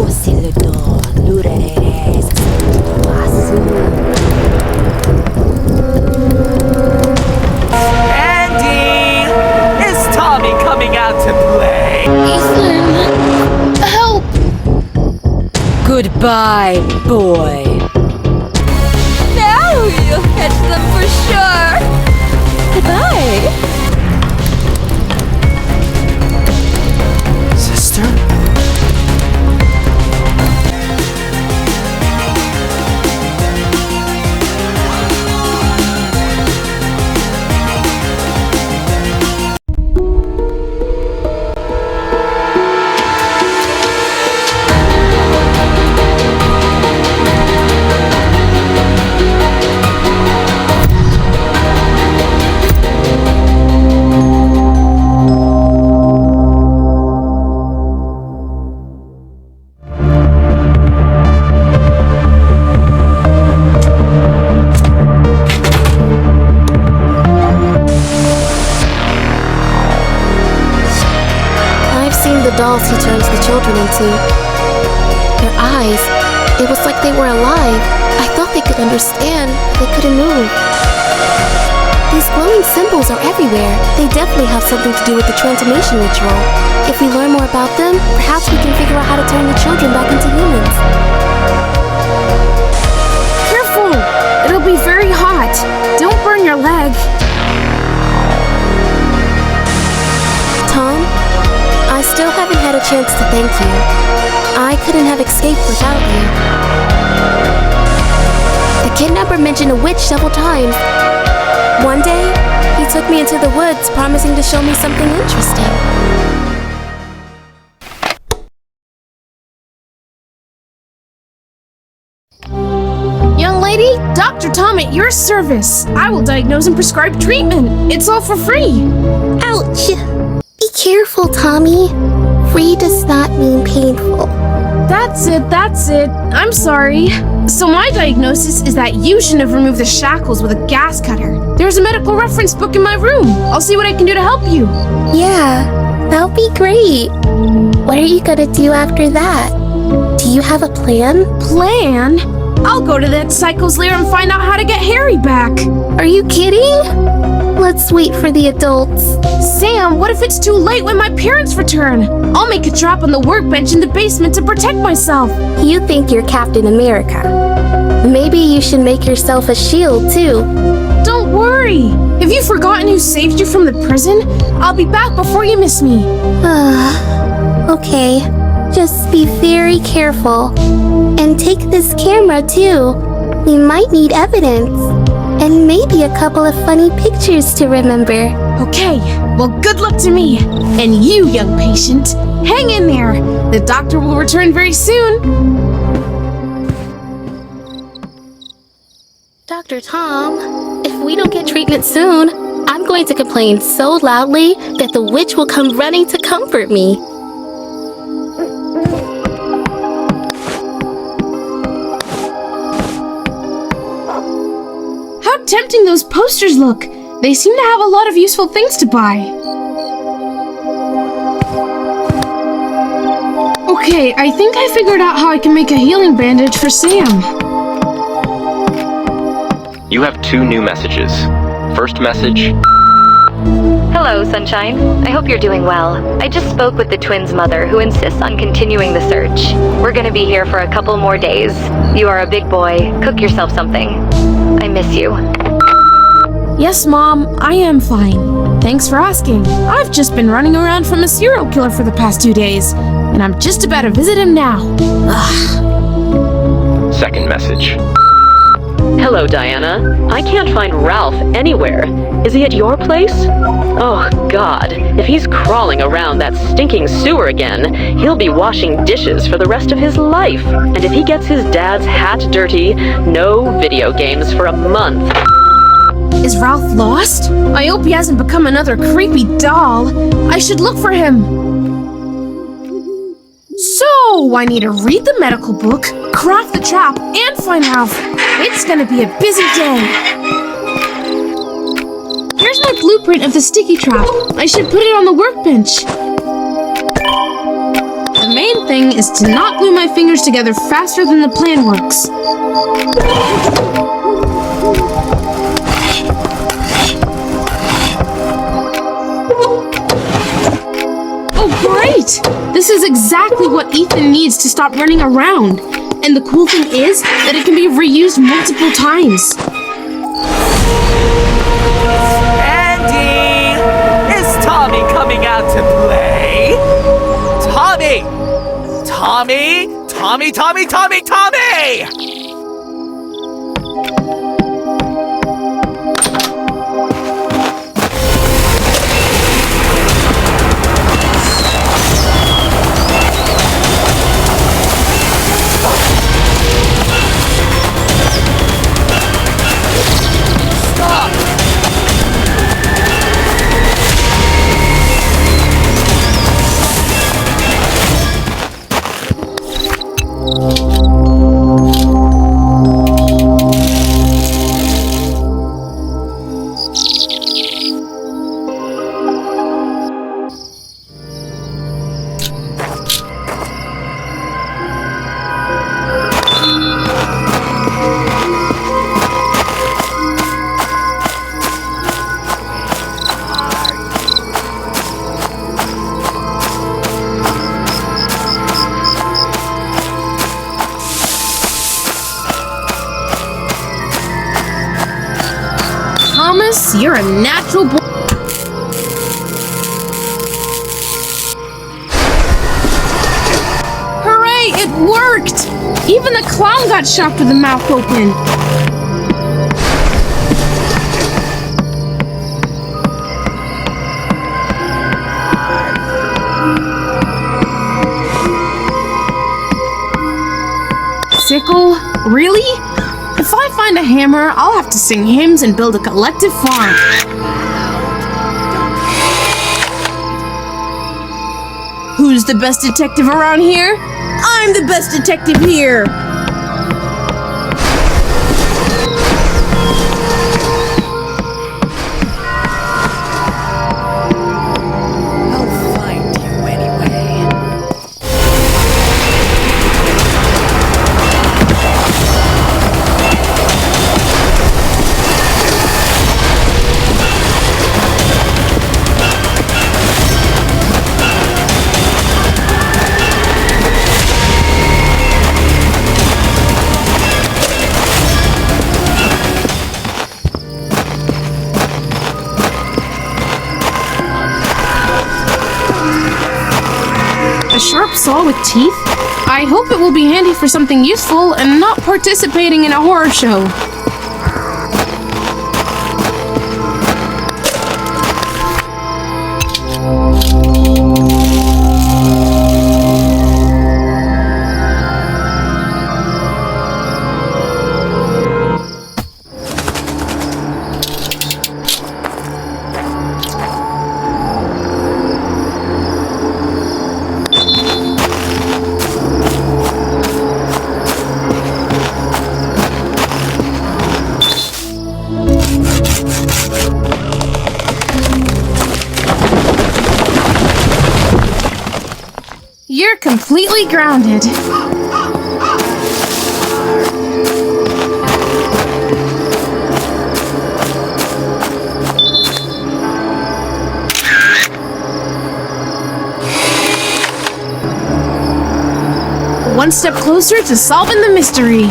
oscilador, lugares, Andy! Is Tommy coming out to play? Ethan! Help! Goodbye, boy. Now you'll catch them for sure! Goodbye! Sister? Dolls he turns the children into. Their eyes, it was like they were alive. I thought they could understand, but they couldn't move. These glowing symbols are everywhere. They definitely have something to do with the transformation ritual. If we learn more about them, perhaps we can figure out how to turn the children back into humans. Careful! It'll be very hot. Don't burn your leg. Tom? I still haven't had a chance to thank you. I couldn't have escaped without you. The kidnapper mentioned a witch several times. One day, he took me into the woods, promising to show me something interesting. Young lady, Dr. Tom at your service. I will diagnose and prescribe treatment. It's all for free. Ouch! Be careful, Tommy. Free does not mean painful. That's it. I'm sorry. So my diagnosis is that you shouldn't have removed the shackles with a gas cutter. There's a medical reference book in my room. I'll see what I can do to help you. Yeah, that'll be great. What are you gonna do after that? Do you have a plan? Plan? I'll go to that psycho's lair and find out how to get Harry back. Are you kidding? Let's wait for the adults. Sam, what if it's too late when my parents return? I'll make a trap on the workbench in the basement to protect myself. You think you're Captain America. Maybe you should make yourself a shield, too. Don't worry. Have you forgotten who saved you from the prison? I'll be back before you miss me. Okay. Just be very careful. And take this camera, too. We might need evidence. And maybe a couple of funny pictures to remember. Okay, well, good luck to me. And you, young patient, hang in there. The doctor will return very soon. Dr. Tom, if we don't get treatment soon, I'm going to complain so loudly that the witch will come running to comfort me. How tempting those posters look. They seem to have a lot of useful things to buy. Okay, I think I figured out how I can make a healing bandage for Sam. You have 2 new messages. First message. Hello, Sunshine. I hope you're doing well. I just spoke with the twins' mother, who insists on continuing the search. We're gonna be here for a couple more days. You are a big boy. Cook yourself something. I miss you. Yes, Mom, I am fine. Thanks for asking. I've just been running around from a serial killer for the past 2 days, and I'm just about to visit him now. Ugh. Second message. Hello, Diana. I can't find Ralph anywhere. Is he at your place? Oh, God. If he's crawling around that stinking sewer again, he'll be washing dishes for the rest of his life. And if he gets his dad's hat dirty, no video games for a month. Is Ralph lost? I hope he hasn't become another creepy doll. I should look for him. So, I need to read the medical book, craft the trap, and find Ralph. It's gonna be a busy day. Here's my blueprint of the sticky trap. I should put it on the workbench. The main thing is to not glue my fingers together faster than the plan works. Oh, great! This is exactly what Ethan needs to stop running around. And the cool thing is that it can be reused multiple times. Andy! Is Tommy coming out to play? Tommy! Tommy! Tommy, Tommy, Tommy, Tommy! Thomas, you're a natural boy. Hooray, it worked! Even the clown got shocked with the mouth open. Sickle? Really? If I find a hammer, I'll have to sing hymns and build a collective farm. Who's the best detective around here? I'm the best detective here! I'll find you anyway. A sharp saw with teeth? I hope it will be handy for something useful and not participating in a horror show. You're completely grounded. One step closer to solving the mystery.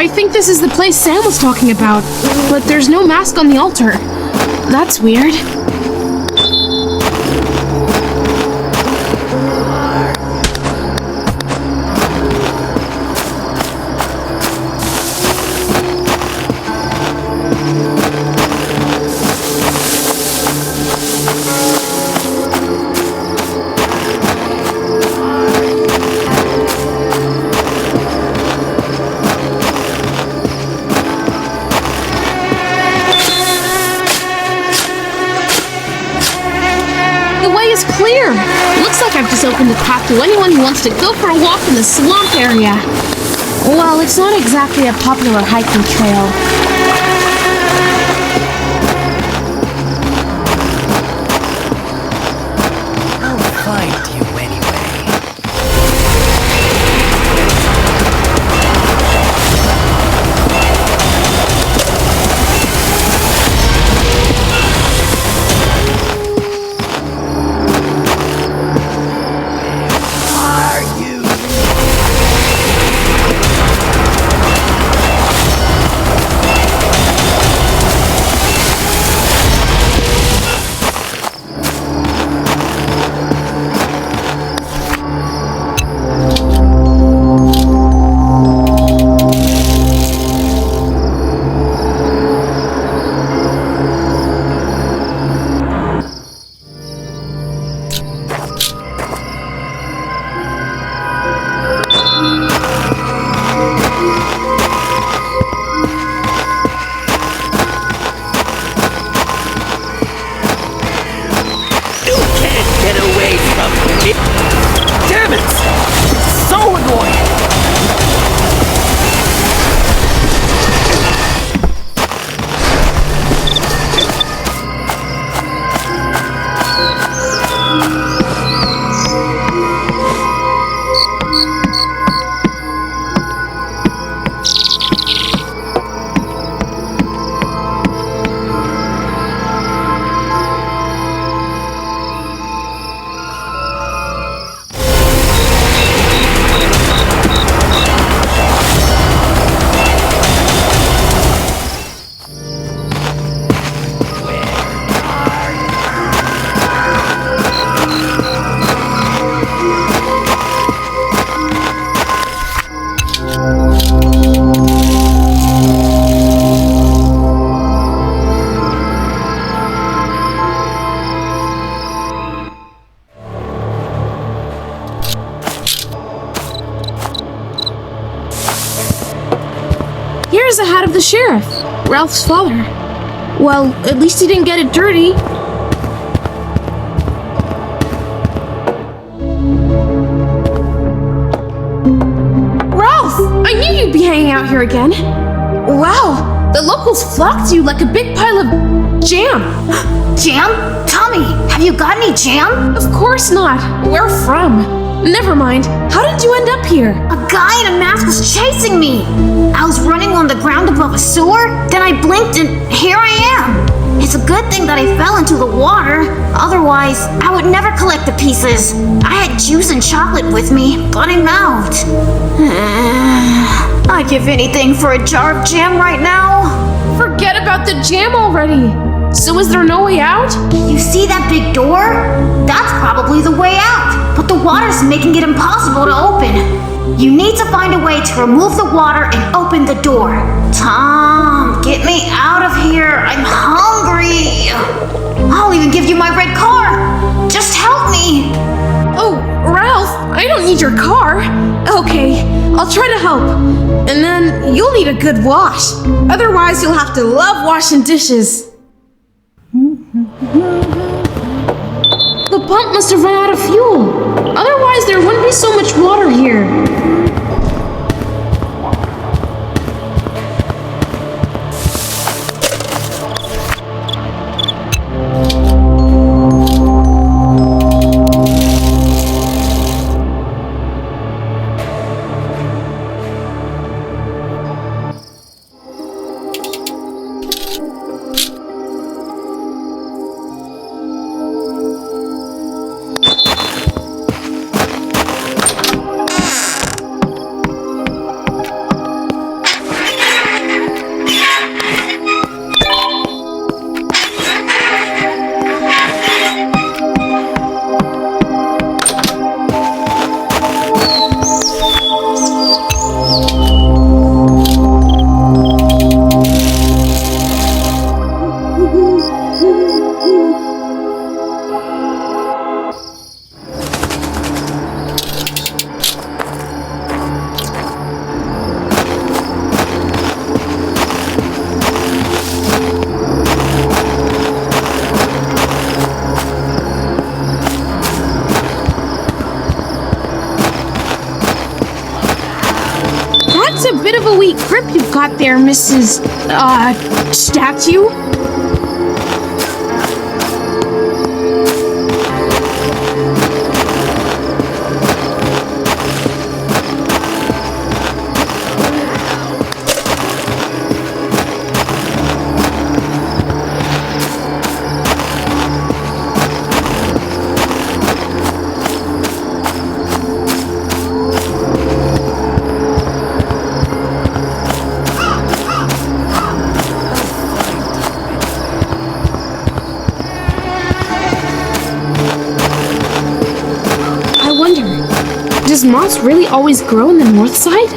I think this is the place Sam was talking about, but there's no mask on the altar. That's weird. Clear! Looks like I've just opened the path to anyone who wants to go for a walk in the swamp area. Well, it's not exactly a popular hiking trail. I'll find you anyway. Damn it! It's so annoying! Here's the hat of the sheriff, Ralph's father. Well, at least he didn't get it dirty. Ralph! I knew you'd be hanging out here again. Wow, the locals flocked to you like a big pile of jam. Jam? Tommy, have you got any jam? Of course not. Where from? Never mind. How did you end up here? A guy in a mask was chasing me. I was running on the ground above a sewer, then I blinked and here I am. It's a good thing that I fell into the water. Otherwise, I would never collect the pieces. I had juice and chocolate with me, but I'm out. I'd give anything for a jar of jam right now. Forget about the jam already. So is there no way out? You see that big door? That's probably the way out, but the water's making it impossible to open. You need to find a way to remove the water and open the door. Tom, get me out of here. I'm hungry. I'll even give you my red car. Just help me. Oh, Ralph, I don't need your car. Okay, I'll try to help. And then you'll need a good wash. Otherwise, you'll have to love washing dishes. The pump must have run out of fuel. Otherwise, there wouldn't be so much water here. hot there, Mrs. Statue? Does moss really always grow on the north side?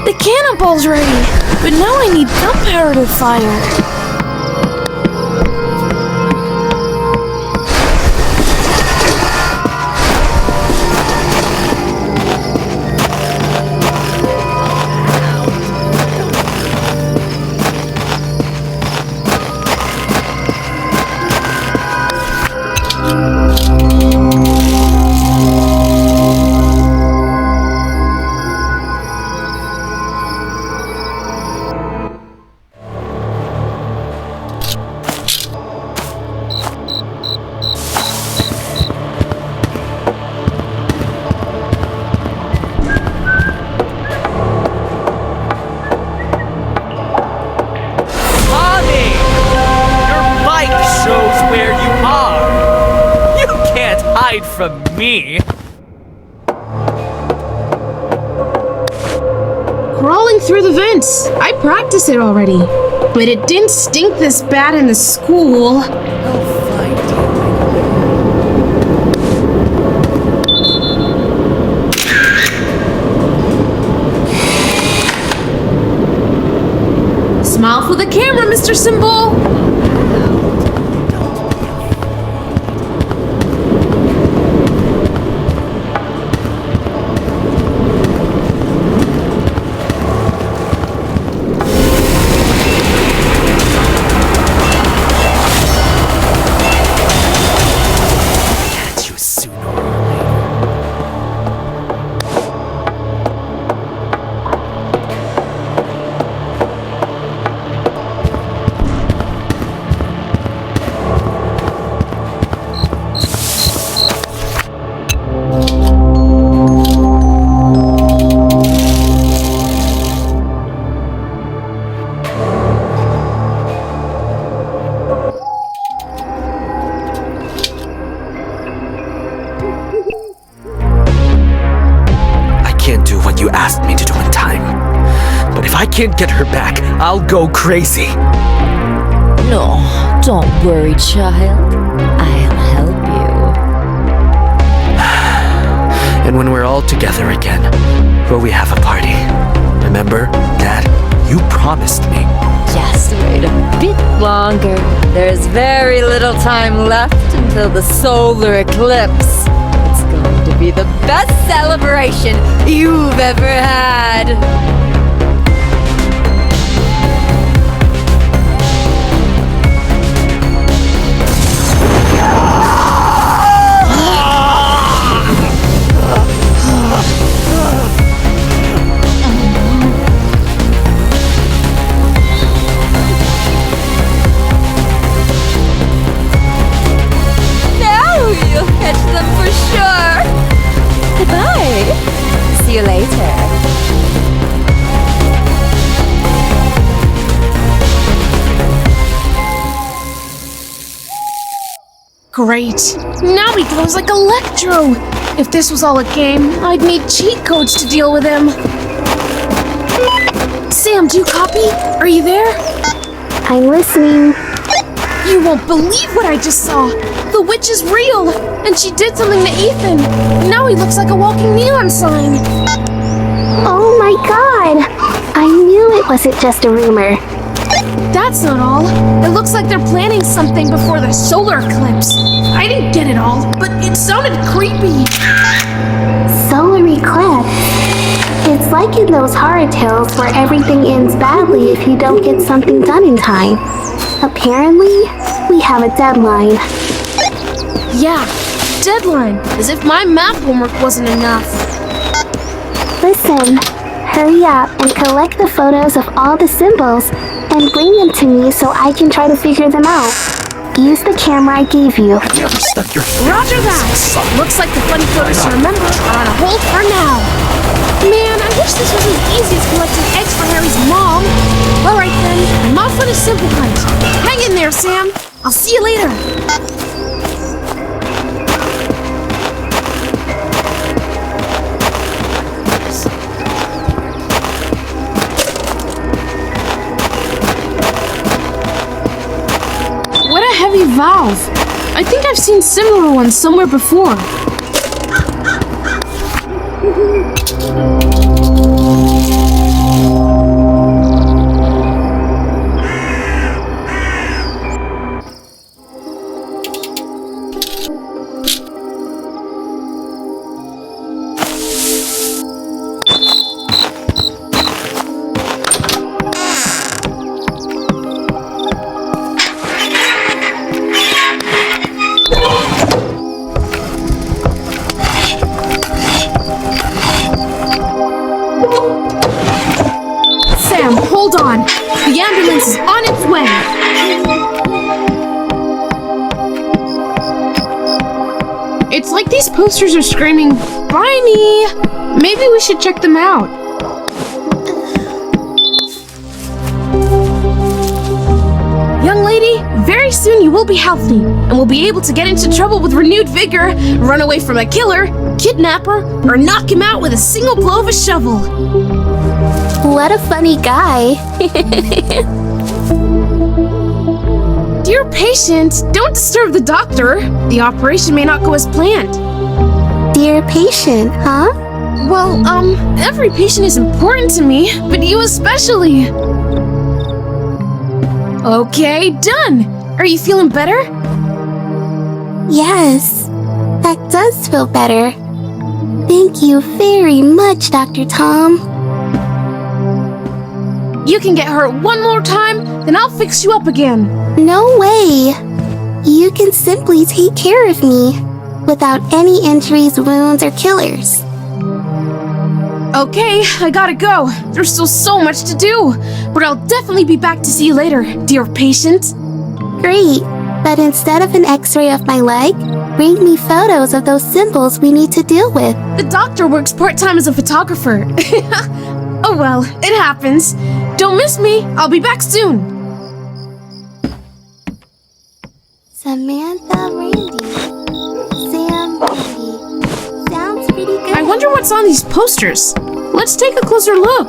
The cannonball's ready, but now I need gunpowder to fire. From me. Crawling through the vents. I practiced it already. But it didn't stink this bad in the school. Smile for the camera, Mr. Symbol. I can't get her back, I'll go crazy. No, don't worry, child. I'll help you. And when we're all together again, will we have a party? Remember, Dad? You promised me. Just wait a bit longer. There's very little time left until the solar eclipse. It's going to be the best celebration you've ever had. later. Great. Now he glows like Electro. If this was all a game, I'd need cheat codes to deal with him. Sam, do you copy? Are you there? I'm listening. You won't believe what I just saw. The witch is real, and she did something to Ethan. Now he looks like a walking neon sign. Oh my god! I knew it wasn't just a rumor. That's not all. It looks like they're planning something before the solar eclipse. I didn't get it all, but it sounded creepy. Solar eclipse. It's like in those horror tales where everything ends badly if you don't get something done in time. Apparently, we have a deadline. Yeah, deadline. As if my math homework wasn't enough. Listen, hurry up and collect the photos of all the symbols and bring them to me so I can try to figure them out. Use the camera I gave you. Have you ever stuck your Roger that! Looks like the funny photos to remember are on a hold for now. Man, I wish this was as easy as collecting eggs for Harry's mom. Alright then, I'm off on a simple hunt. Hang in there, Sam. I'll see you later. What a heavy valve. I think I've seen similar ones somewhere before. Sam, hold on. The ambulance is on its way. It's like these posters are screaming, "Buy me!" Maybe we should check them out. Young lady, very soon you will be healthy and will be able to get into trouble with renewed vigor, run away from a killer, kidnapper, or knock him out with a single blow of a shovel. What a funny guy. Dear patient, don't disturb the doctor. The operation may not go as planned. Dear patient, huh? Well, every patient is important to me, but you especially. Okay, done. Are you feeling better? Yes, that does feel better. Thank you very much, Dr. Tom. You can get hurt one more time, then I'll fix you up again. No way. You can simply take care of me without any injuries, wounds, or killers. Okay, I gotta go. There's still so much to do, but I'll definitely be back to see you later, dear patient. Great, but instead of an x-ray of my leg, bring me photos of those symbols we need to deal with. The doctor works part-time as a photographer. Oh well, it happens. Don't miss me. I'll be back soon. Samantha, Randy, Sam, Randy. Sounds pretty good. I wonder what's on these posters. Let's take a closer look.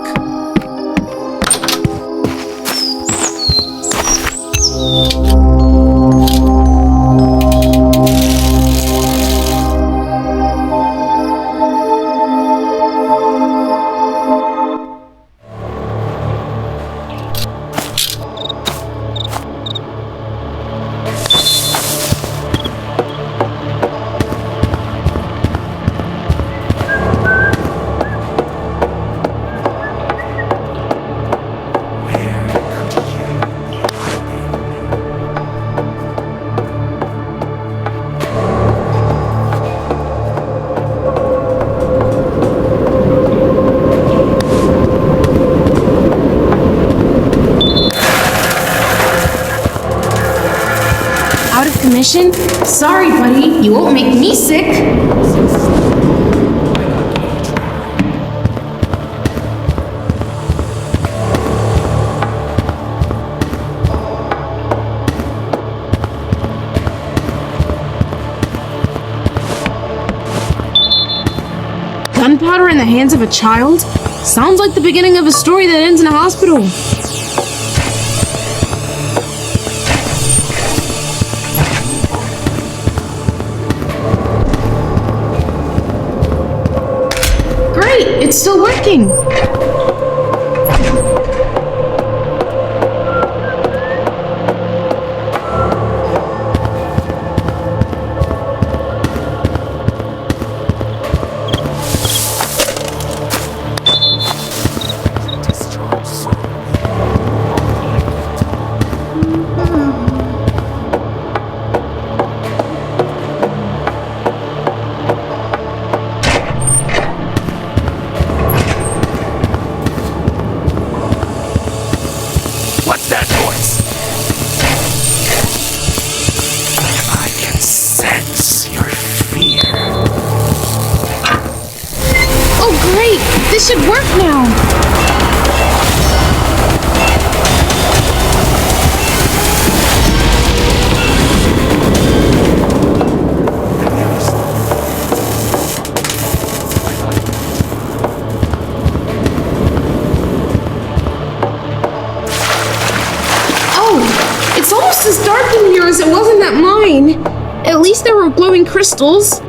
Mission? Sorry, buddy, you won't make me sick. ever in the hands of a child? Sounds like the beginning of a story that ends in a hospital. Great, it's still working. What's that voice? I can sense your fear. Oh great, this should work now. It's almost as dark in here as it was in that mine. At least there were glowing crystals.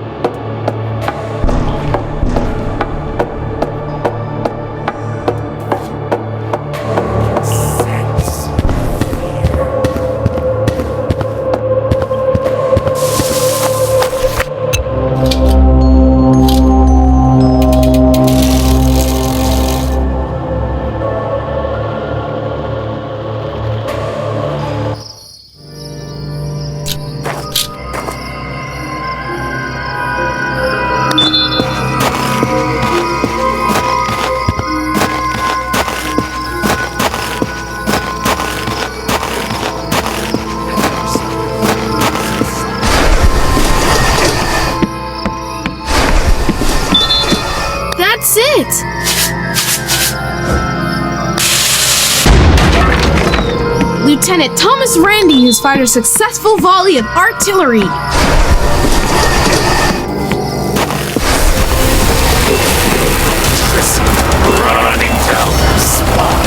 That's it! Lieutenant Thomas Randy has fired a successful volley of artillery. Running down the spot.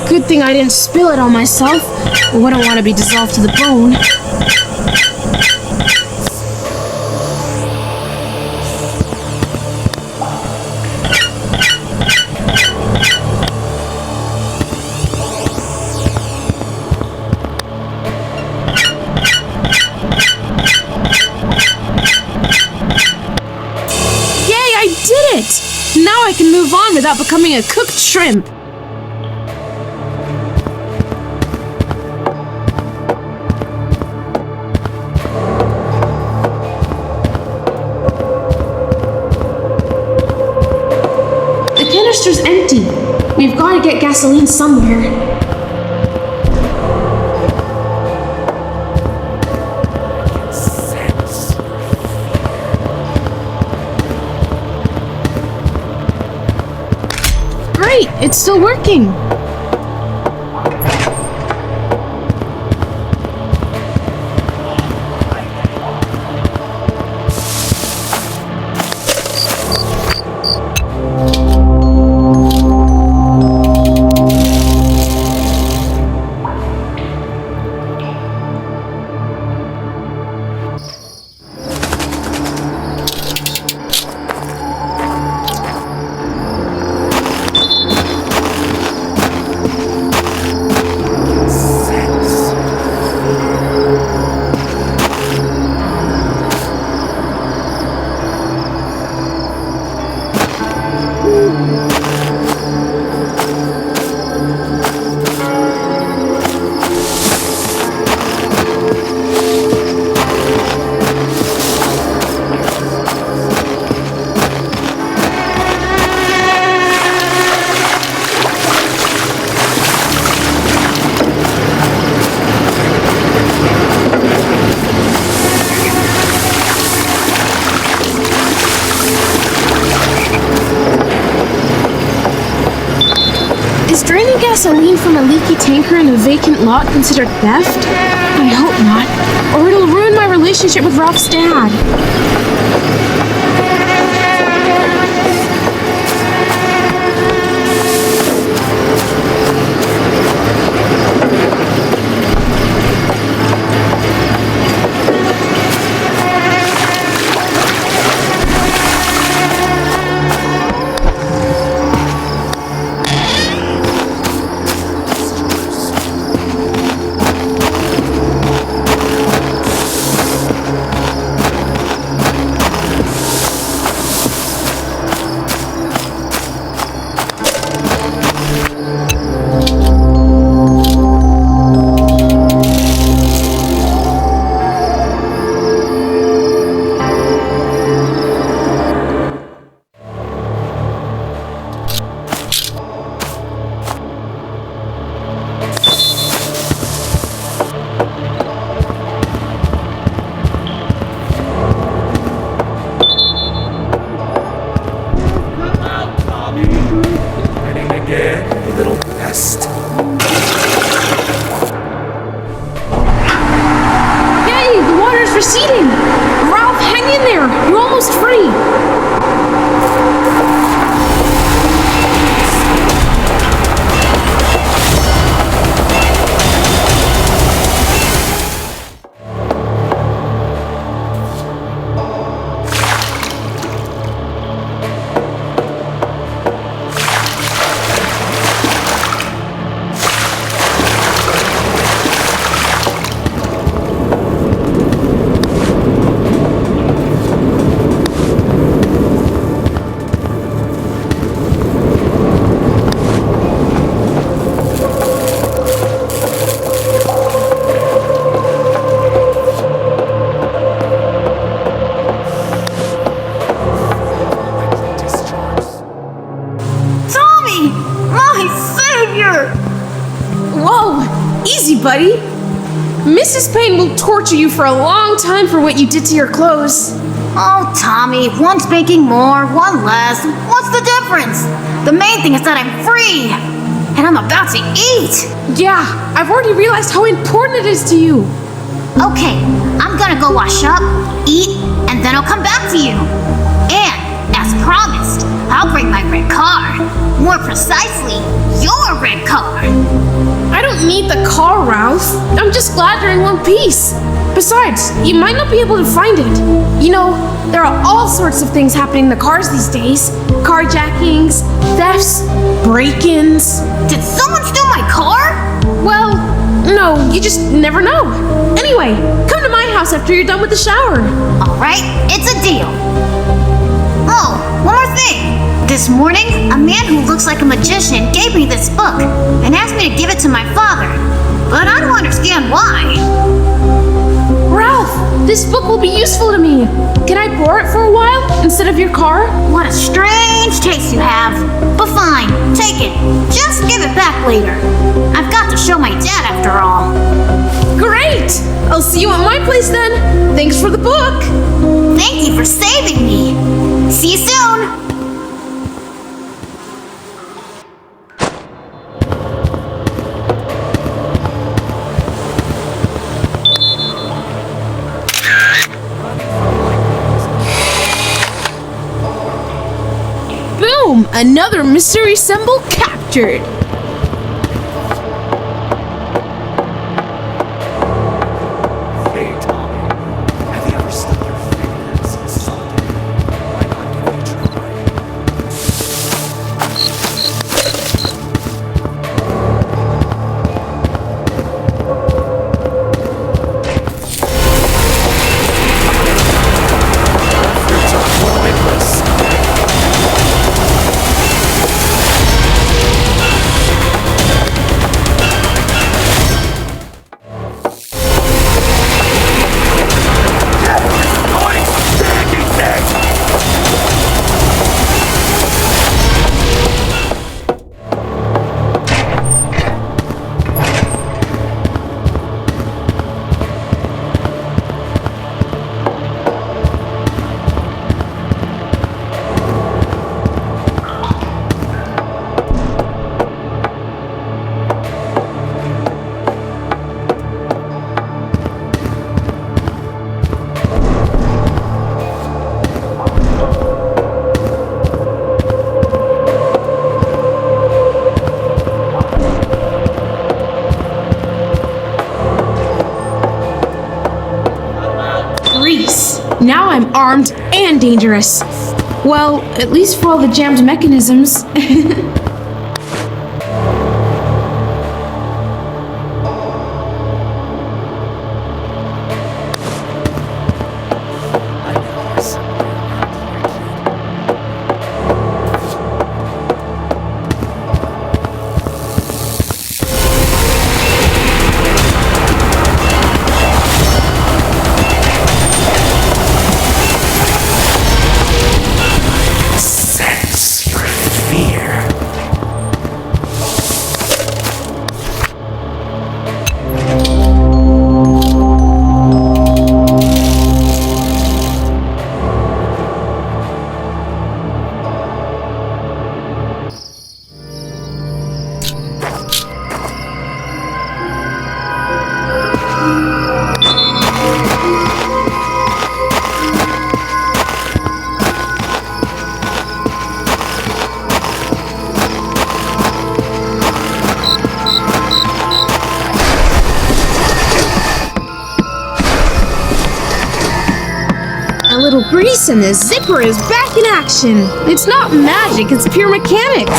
Good thing I didn't spill it on myself. I wouldn't want to be dissolved to the bone. Yay, I did it! Now I can move on without becoming a cooked shrimp. Canister's empty. We've got to get gasoline somewhere. Great, it's still working. getting gasoline from a leaky tanker in a vacant lot considered theft? I hope not, or it'll ruin my relationship with Ralph's dad. Receding! Ralph, hang in there! You're almost free! Buddy. Mrs. Payne will torture you for a long time for what you did to your clothes. Oh, Tommy, one's making more, one less. What's the difference? The main thing is that I'm free, and I'm about to eat. Yeah, I've already realized how important it is to you. Okay, I'm gonna go wash up, eat, and then I'll come back to you. And, as promised, I'll bring my red car. More precisely, your red car. I don't need the car, Ralph. I'm just glad you're in one piece. Besides, you might not be able to find it. You know, there are all sorts of things happening in the cars these days. Carjackings, thefts, break-ins. Did someone steal my car? Well, no, you just never know. Anyway, come to my house after you're done with the shower. Alright, it's a deal. Oh, one more thing. This morning, a man who looks like a magician gave me this book and asked me to give it to my father. But I don't understand why. Ralph, this book will be useful to me. Can I borrow it for a while instead of your car? What a strange taste you have. But fine, take it. Just give it back later. I've got to show my dad after all. Great! I'll see you at my place then. Thanks for the book. Thank you for saving me. See you soon. Boom! Another mystery symbol captured! Hey, Tommy. Have you ever stuck your fingers in something? Why not give it a try? Pointless. grease. Now I'm armed and dangerous. Well, at least for all the jammed mechanisms. Grease and the zipper is back in action. It's not magic, it's pure mechanics.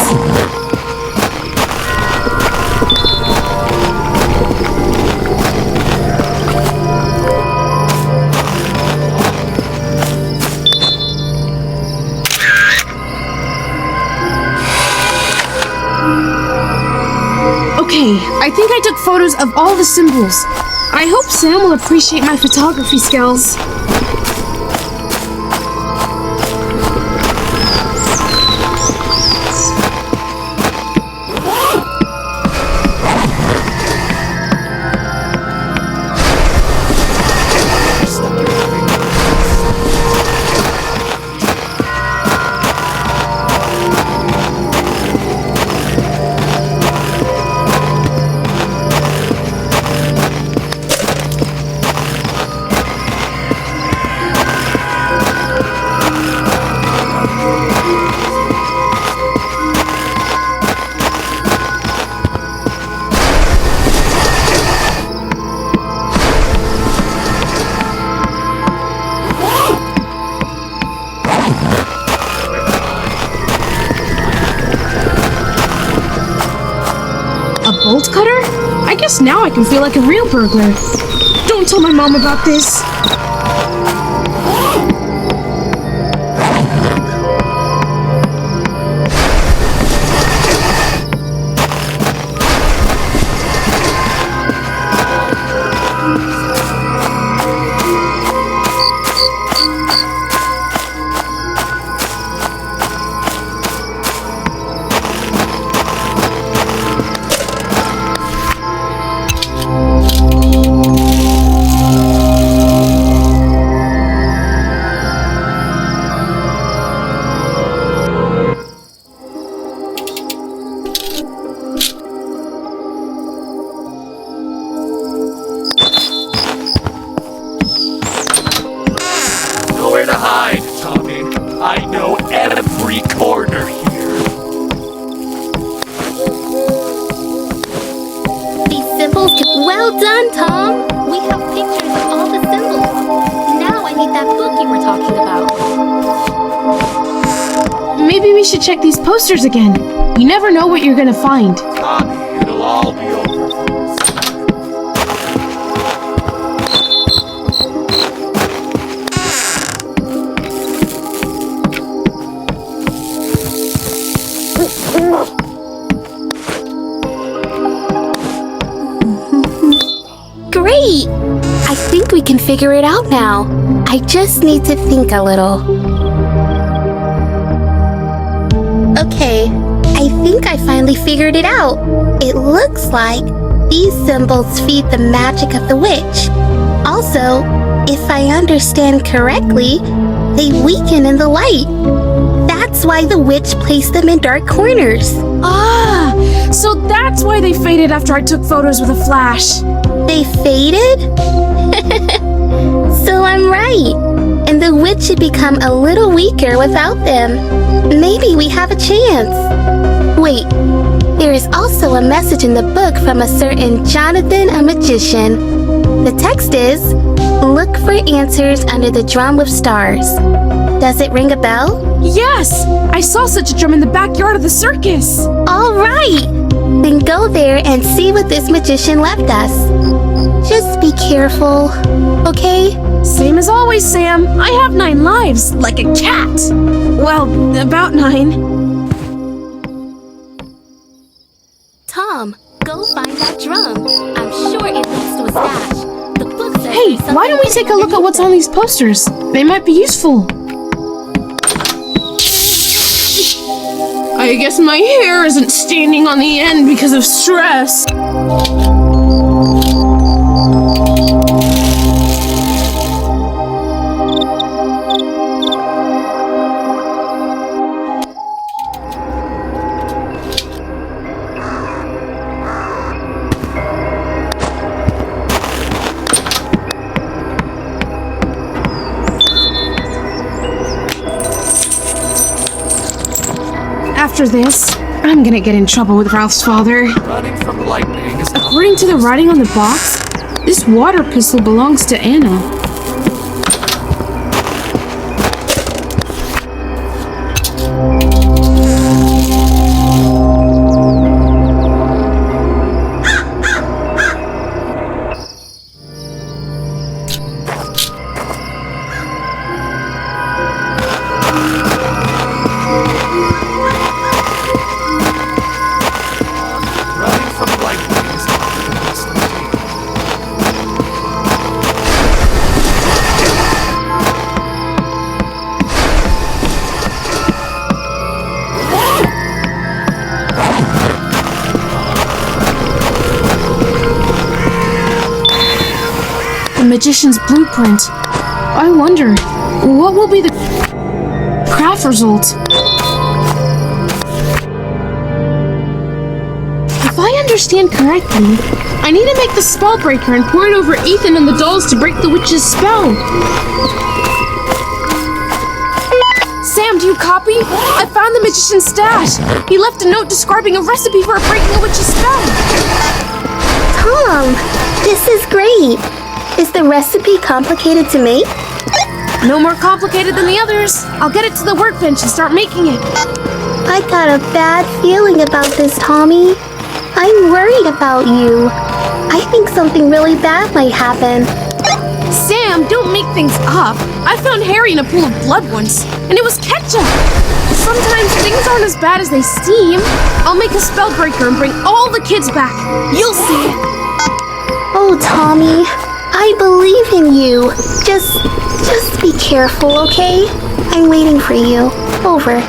Okay, I think I took photos of all the symbols. I hope Sam will appreciate my photography skills. Bolt cutter? I guess now I can feel like a real burglar. Don't tell my mom about this. Nowhere to hide, Tommy. I know every corner here. These symbols well done, Tom! We have pictures of all the symbols. Now I need that book you were talking about. Maybe we should check these posters again. You never know what you're gonna find. Tommy, it'll all be over. Great! I think we can figure it out now. I just need to think a little. Okay, I think I finally figured it out. It looks like these symbols feed the magic of the witch. Also, if I understand correctly, they weaken in the light. That's why the witch placed them in dark corners. Ah, so that's why they faded after I took photos with a flash. They faded? So I'm right. And the witch should become a little weaker without them. Maybe we have a chance. Wait, there is also a message in the book from a certain Jonathan, a magician. The text is, look for answers under the drum with stars. Does it ring a bell? Yes! I saw such a drum in the backyard of the circus. All right! Then go there and see what this magician left us. Just be careful, okay? Same as always, Sam. I have 9 lives, like a cat. Well, about 9. Tom, go find that drum. I'm sure it leads to a stash. The book says Hey, there's why don't we something take a look at what's on these posters? They might be useful. I guess my hair isn't standing on the end because of stress. After this, I'm gonna get in trouble with Ralph's father. Running from lightning is not According to the writing on the box, this water pistol belongs to Anna. running from lightning is not the best idea. The magician's blueprint. I wonder, what will be the craft result? If I understand correctly, I need to make the spell breaker and pour it over Ethan and the dolls to break the witch's spell. Sam, do you copy? I found the magician's stash. He left a note describing a recipe for breaking a witch's spell. Tom, this is great. Is the recipe complicated to make? No more complicated than the others. I'll get it to the workbench and start making it. I got a bad feeling about this, Tommy. I'm worried about you. I think something really bad might happen. Sam, don't make things up. I found Harry in a pool of blood once, and it was ketchup. Sometimes things aren't as bad as they seem. I'll make a spell breaker and bring all the kids back. You'll see. Oh, Tommy, I believe in you. Just be careful, okay? I'm waiting for you. Over.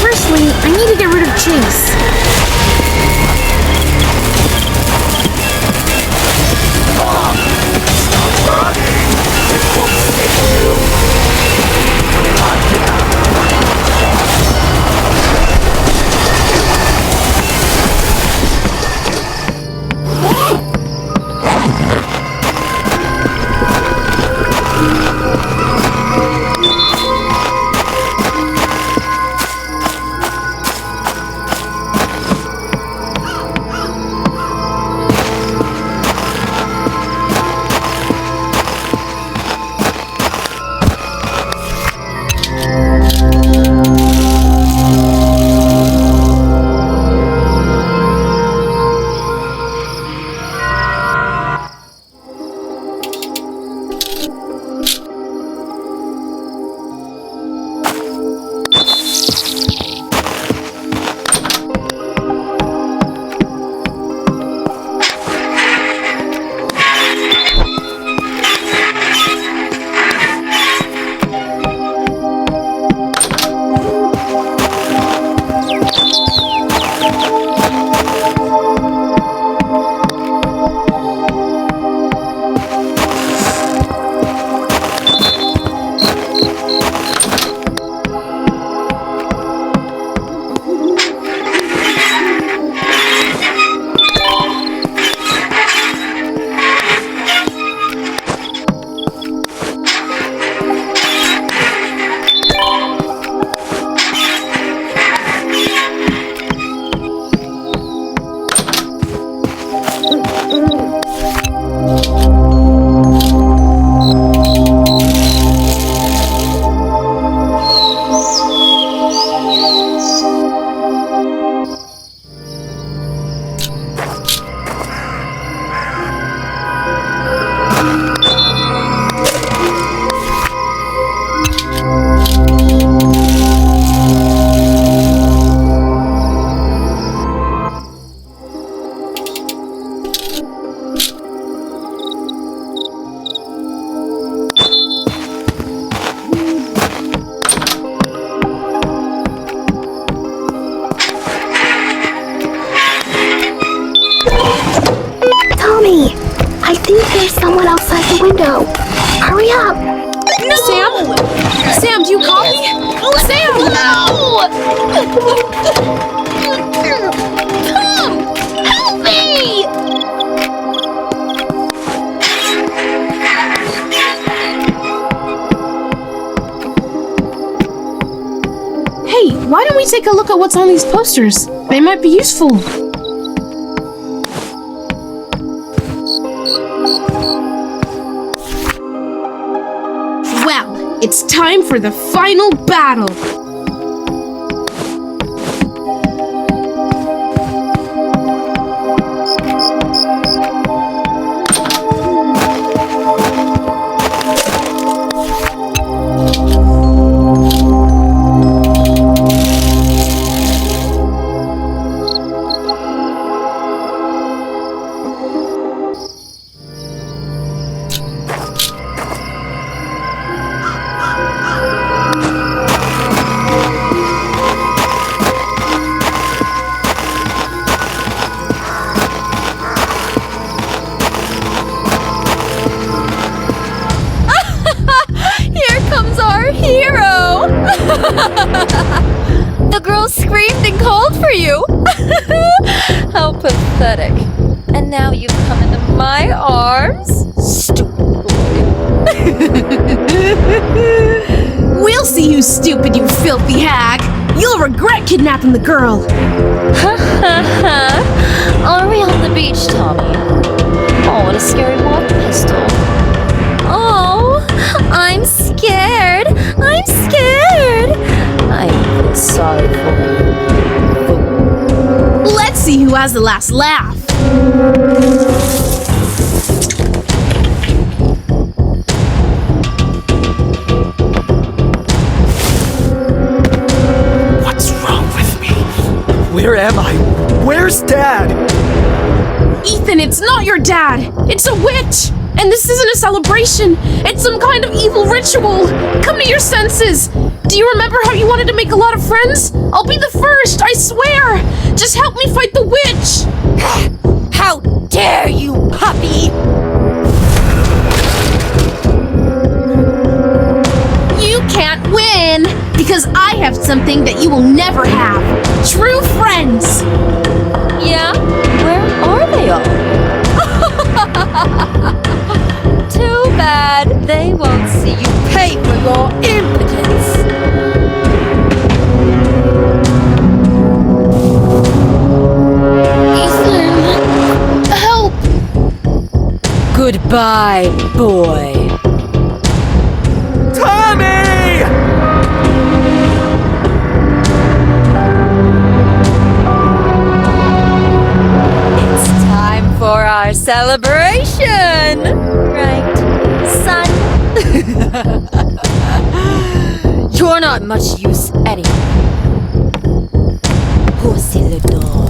Firstly, I need to get rid of Chase. There's someone outside the window. Hurry up. No! Sam, do you call me? Sam! No! Tom! Help me! Hey, why don't we take a look at what's on these posters? They might be useful. Well, it's time for the final battle. Hero! The girl screamed and called for you! How pathetic. And now you've come into my arms? Stupid boy. We'll see you stupid, you filthy hag! You'll regret kidnapping the girl! Ha ha ha! Are we on the beach, Tommy? Oh, what a scary water pistol. Oh, I'm scared! I'm scared! I feel sorry for you. Let's see who has the last laugh. What's wrong with me? Where am I? Where's Dad? Ethan, it's not your dad! It's a witch! And this isn't a celebration! It's some kind of evil ritual! Come to your senses! Do you remember how you wanted to make a lot of friends? I'll be the first, I swear! Just help me fight the witch! How dare you, puppy! You can't win! Because I have something that you will never have! True friends! Yeah? Where are they all? Too bad they won't see you pay for your impotence. Ethan! Help! Goodbye, boy. Tommy! It's time for our celebration! Right, son? You're not much use anyway. Voici le temps,